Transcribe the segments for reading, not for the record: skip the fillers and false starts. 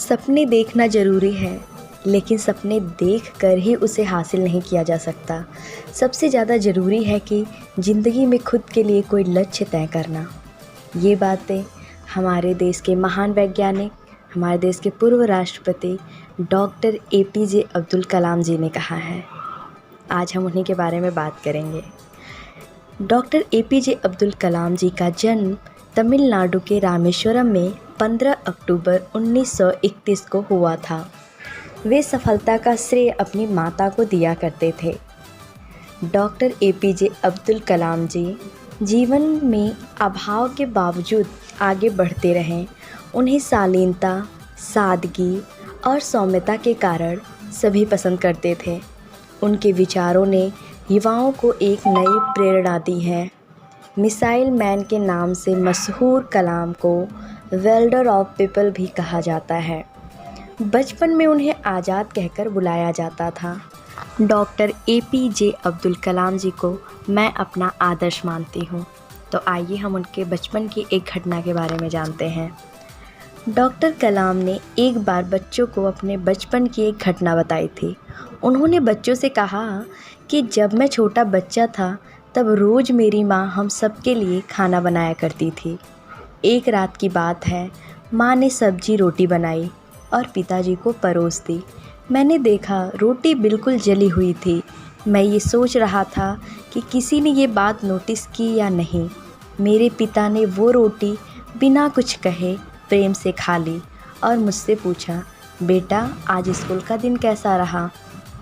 सपने देखना ज़रूरी है, लेकिन सपने देखकर ही उसे हासिल नहीं किया जा सकता। सबसे ज़्यादा ज़रूरी है कि ज़िंदगी में खुद के लिए कोई लक्ष्य तय करना। ये बातें हमारे देश के महान वैज्ञानिक, हमारे देश के पूर्व राष्ट्रपति डॉक्टर एपीजे अब्दुल कलाम जी ने कहा है। आज हम उन्हीं के बारे में बात करेंगे। डॉक्टर एपीजे अब्दुल कलाम जी का जन्म तमिलनाडु के रामेश्वरम में 15 अक्टूबर 1931 को हुआ था। वे सफलता का श्रेय अपनी माता को दिया करते थे। डॉक्टर एपीजे अब्दुल कलाम जी जीवन में अभाव के बावजूद आगे बढ़ते रहें। उन्हें शालीनता, सादगी और सौम्यता के कारण सभी पसंद करते थे। उनके विचारों ने युवाओं को एक नई प्रेरणा दी है। मिसाइल मैन के नाम से मशहूर कलाम को वेल्डर ऑफ पीपल भी कहा जाता है। बचपन में उन्हें आज़ाद कहकर बुलाया जाता था। डॉक्टर एपीजे अब्दुल कलाम जी को मैं अपना आदर्श मानती हूँ। तो आइए हम उनके बचपन की एक घटना के बारे में जानते हैं। डॉक्टर कलाम ने एक बार बच्चों को अपने बचपन की एक घटना बताई थी। उन्होंने बच्चों से कहा कि जब मैं छोटा बच्चा था तब रोज़ मेरी माँ हम सब के लिए खाना बनाया करती थी। एक रात की बात है, माँ ने सब्जी रोटी बनाई और पिताजी को परोस दी। मैंने देखा रोटी बिल्कुल जली हुई थी। मैं ये सोच रहा था कि किसी ने ये बात नोटिस की या नहीं। मेरे पिता ने वो रोटी बिना कुछ कहे प्रेम से खा ली और मुझसे पूछा, बेटा आज स्कूल का दिन कैसा रहा।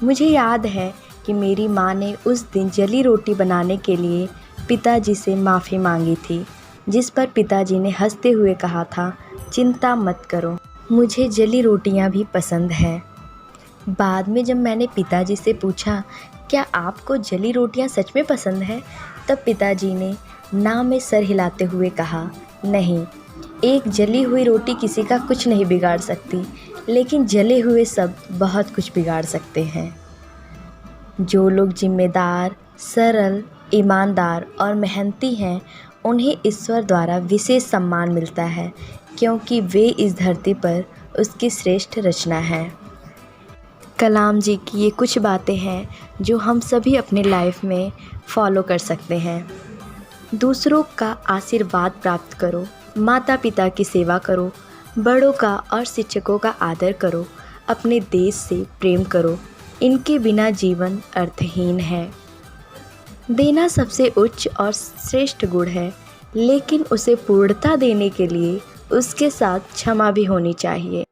मुझे याद है कि मेरी माँ ने उस दिन जली रोटी बनाने के लिए पिताजी से माफ़ी मांगी थी, जिस पर पिताजी ने हंसते हुए कहा था, चिंता मत करो, मुझे जली रोटियां भी पसंद है। बाद में जब मैंने पिताजी से पूछा, क्या आपको जली रोटियां सच में पसंद है, तब पिताजी ने ना में सर हिलाते हुए कहा, नहीं, एक जली हुई रोटी किसी का कुछ नहीं बिगाड़ सकती, लेकिन जले हुए सब बहुत कुछ बिगाड़ सकते हैं। जो लोग जिम्मेदार, सरल, ईमानदार और मेहनती हैं, उन्हें ईश्वर द्वारा विशेष सम्मान मिलता है, क्योंकि वे इस धरती पर उसकी श्रेष्ठ रचना है। कलाम जी की ये कुछ बातें हैं जो हम सभी अपने लाइफ में फॉलो कर सकते हैं। दूसरों का आशीर्वाद प्राप्त करो, माता पिता की सेवा करो, बड़ों का और शिक्षकों का आदर करो, अपने देश से प्रेम करो। इनके बिना जीवन अर्थहीन है। देना सबसे उच्च और श्रेष्ठ गुण है, लेकिन उसे पूर्णता देने के लिए उसके साथ क्षमा भी होनी चाहिए।